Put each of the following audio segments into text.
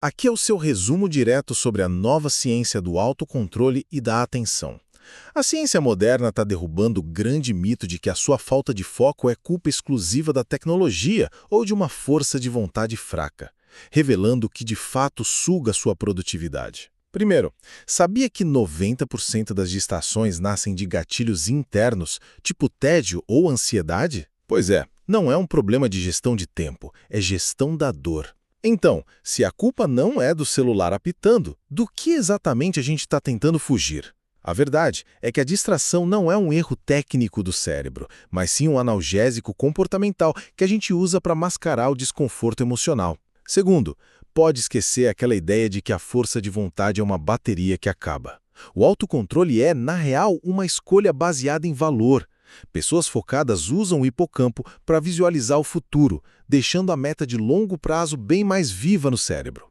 Aqui é o seu resumo direto sobre a nova ciência do autocontrole e da atenção. A ciência moderna está derrubando o grande mito de que a sua falta de foco é culpa exclusiva da tecnologia ou de uma força de vontade fraca, revelando o que de fato suga sua produtividade. Primeiro, sabia que 90% das distrações nascem de gatilhos internos, tipo tédio ou ansiedade? Pois é, não é um problema de gestão de tempo, é gestão da dor. Então, se a culpa não é do celular apitando, do que exatamente a gente está tentando fugir? A verdade é que a distração não é um erro técnico do cérebro, mas sim um analgésico comportamental que a gente usa para mascarar o desconforto emocional. Segundo, pode esquecer aquela ideia de que a força de vontade é uma bateria que acaba. O autocontrole é, na real, uma escolha baseada em valor. Pessoas focadas usam o hipocampo para visualizar o futuro, deixando a meta de longo prazo bem mais viva no cérebro.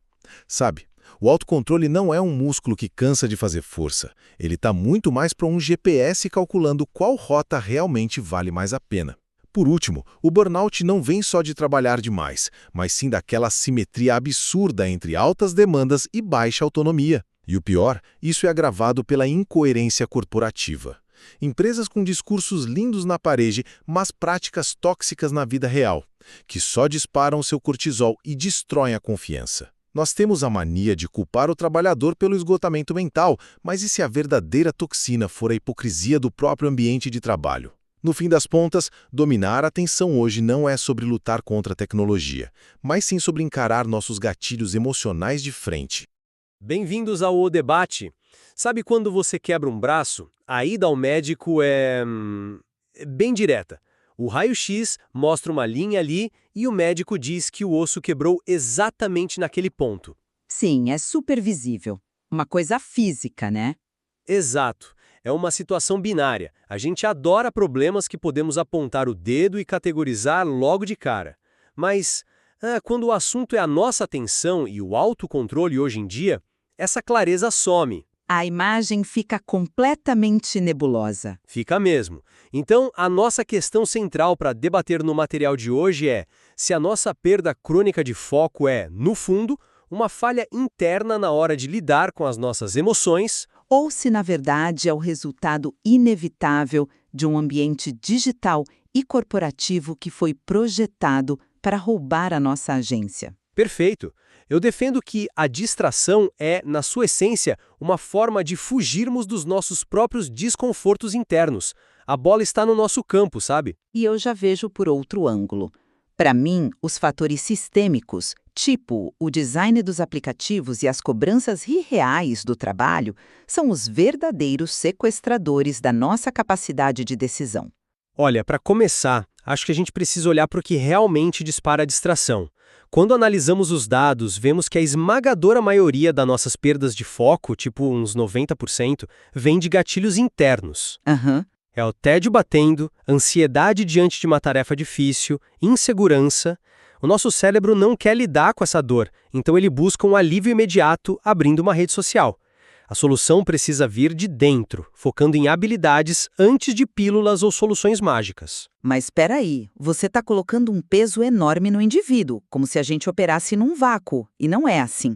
Sabe, o autocontrole não é um músculo que cansa de fazer força. Ele está muito mais para um GPS calculando qual rota realmente vale mais a pena. Por último, o burnout não vem só de trabalhar demais, mas sim daquela assimetria absurda entre altas demandas e baixa autonomia. E o pior, isso é agravado pela incoerência corporativa. Empresas com discursos lindos na parede, mas práticas tóxicas na vida real, que só disparam seu cortisol e destroem a confiança. Nós temos a mania de culpar o trabalhador pelo esgotamento mental, mas e se a verdadeira toxina for a hipocrisia do próprio ambiente de trabalho? No fim das contas, dominar a atenção hoje não é sobre lutar contra a tecnologia, mas sim sobre encarar nossos gatilhos emocionais de frente. Bem-vindos ao O Debate. Sabe quando você quebra um braço? A ida ao médico é bem direta. O raio-x mostra uma linha ali e o médico diz que o osso quebrou exatamente naquele ponto. Sim, é super visível. Uma coisa física, né? Exato. É uma situação binária. A gente adora problemas que podemos apontar o dedo e categorizar logo de cara. Mas, quando o assunto é a nossa atenção e o autocontrole hoje em dia, essa clareza some. A imagem fica completamente nebulosa. Fica mesmo. Então, a nossa questão central para debater no material de hoje é se a nossa perda crônica de foco é, no fundo, uma falha interna na hora de lidar com as nossas emoções, Ou se, na verdade, é o resultado inevitável de um ambiente digital e corporativo que foi projetado para roubar a nossa agência. perfeito. Eu defendo que a distração é, na sua essência, uma forma de fugirmos dos nossos próprios desconfortos internos. A bola está no nosso campo, sabe? E eu já vejo por outro ângulo. Para mim, os fatores sistêmicos, tipo o design dos aplicativos e as cobranças irreais do trabalho, são os verdadeiros sequestradores da nossa capacidade de decisão. Olha, para começar, acho que a gente precisa olhar para o que realmente dispara a distração. Quando analisamos os dados, vemos que a esmagadora maioria das nossas perdas de foco, tipo uns 90%, vem de gatilhos internos. Aham. É o tédio batendo, ansiedade diante de uma tarefa difícil, insegurança. O nosso cérebro não quer lidar com essa dor, então ele busca um alívio imediato abrindo uma rede social. A solução precisa vir de dentro, focando em habilidades antes de pílulas ou soluções mágicas. Mas espera aí, você está colocando um peso enorme no indivíduo, como se a gente operasse num vácuo, e não é assim.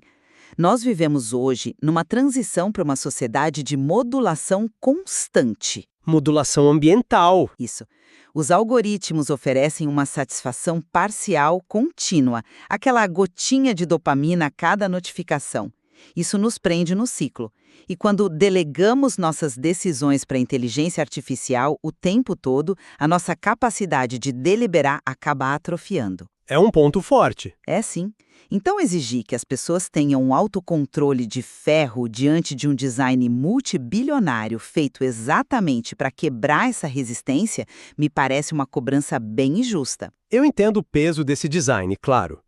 Nós vivemos hoje numa transição para uma sociedade de modulação constante. Modulação ambiental. Isso. Os algoritmos oferecem uma satisfação parcial contínua, aquela gotinha de dopamina a cada notificação. Isso nos prende no ciclo. E quando delegamos nossas decisões para a inteligência artificial o tempo todo, a nossa capacidade de deliberar acaba atrofiando. É um ponto forte. É sim. Então exigir que as pessoas tenham um autocontrole de ferro diante de um design multibilionário feito exatamente para quebrar essa resistência me parece uma cobrança bem injusta. Eu entendo o peso desse design, claro.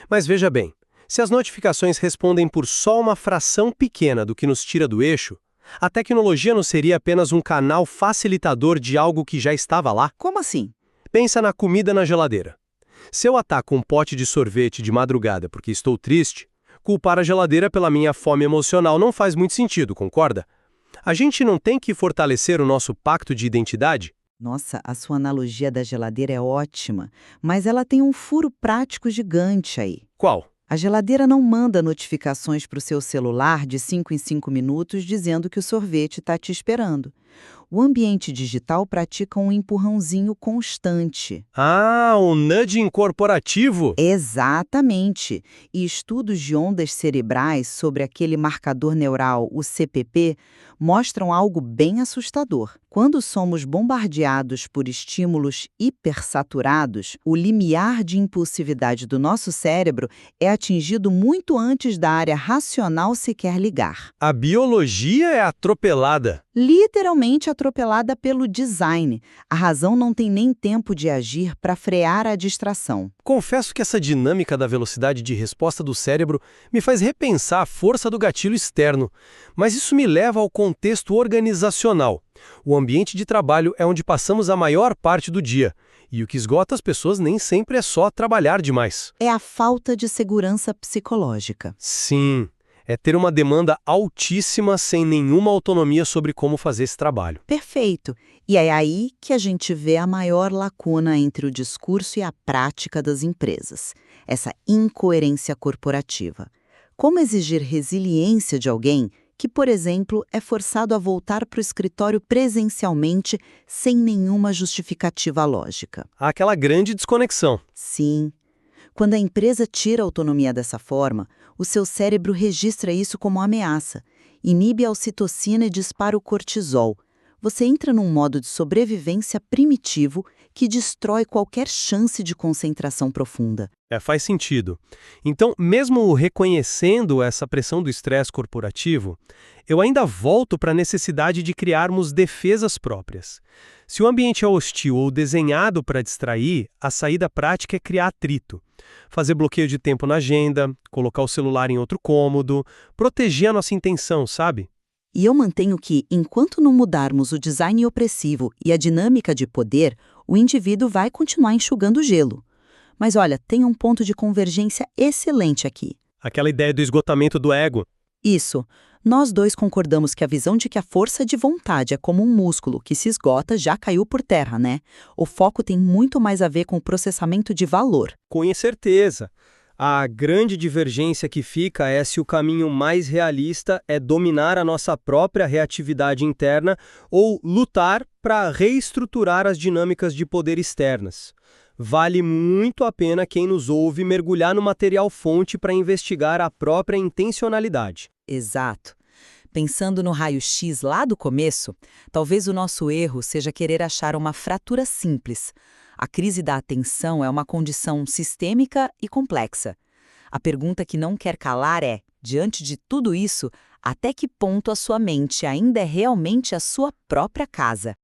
Mas veja bem, se as notificações respondem por só uma fração pequena do que nos tira do eixo, a tecnologia não seria apenas um canal facilitador de algo que já estava lá? Como assim? Pensa na comida na geladeira. Se eu ataco um pote de sorvete de madrugada porque estou triste, culpar a geladeira pela minha fome emocional não faz muito sentido, concorda? A gente não tem que fortalecer o nosso pacto de identidade? Nossa, a sua analogia da geladeira é ótima, mas ela tem um furo prático gigante aí. Qual? A geladeira não manda notificações para o seu celular de 5 em 5 minutos dizendo que o sorvete está te esperando. O ambiente digital pratica um empurrãozinho constante. Ah, o nudging corporativo? Exatamente. E estudos de ondas cerebrais sobre aquele marcador neural, o CPP, mostram algo bem assustador. Quando somos bombardeados por estímulos hipersaturados, o limiar de impulsividade do nosso cérebro é atingido muito antes da área racional sequer ligar. A biologia é atropelada. Literalmente atropelada pelo design. A razão não tem nem tempo de agir para frear a distração. Confesso que essa dinâmica da velocidade de resposta do cérebro me faz repensar a força do gatilho externo. Mas isso me leva ao contexto organizacional. O ambiente de trabalho é onde passamos a maior parte do dia. E o que esgota as pessoas nem sempre é só trabalhar demais. É a falta de segurança psicológica. Sim, é ter uma demanda altíssima sem nenhuma autonomia sobre como fazer esse trabalho. Perfeito. E é aí que a gente vê a maior lacuna entre o discurso e a prática das empresas. Essa incoerência corporativa. Como exigir resiliência de alguém que, por exemplo, é forçado a voltar para o escritório presencialmente sem nenhuma justificativa lógica? Há aquela grande desconexão. Sim. Quando a empresa tira a autonomia dessa forma, o seu cérebro registra isso como ameaça, inibe a ocitocina e dispara o cortisol. Você entra num modo de sobrevivência primitivo que destrói qualquer chance de concentração profunda. Faz sentido. Então, mesmo reconhecendo essa pressão do estresse corporativo, eu ainda volto para a necessidade de criarmos defesas próprias. Se o ambiente é hostil ou desenhado para distrair, a saída prática é criar atrito. Fazer bloqueio de tempo na agenda, colocar o celular em outro cômodo, proteger a nossa intenção, sabe? E eu mantenho que, enquanto não mudarmos o design opressivo e a dinâmica de poder, o indivíduo vai continuar enxugando gelo. Mas olha, tem um ponto de convergência excelente aqui. Aquela ideia do esgotamento do ego. Isso. Nós dois concordamos que a visão de que a força de vontade é como um músculo que se esgota já caiu por terra, né? O foco tem muito mais a ver com o processamento de valor. Com certeza. A grande divergência que fica é se o caminho mais realista é dominar a nossa própria reatividade interna ou lutar para reestruturar as dinâmicas de poder externas. Vale muito a pena quem nos ouve mergulhar no material-fonte para investigar a própria intencionalidade. Exato. Pensando no raio-x lá do começo, talvez o nosso erro seja querer achar uma fratura simples. A crise da atenção é uma condição sistêmica e complexa. A pergunta que não quer calar é, diante de tudo isso, até que ponto a sua mente ainda é realmente a sua própria casa?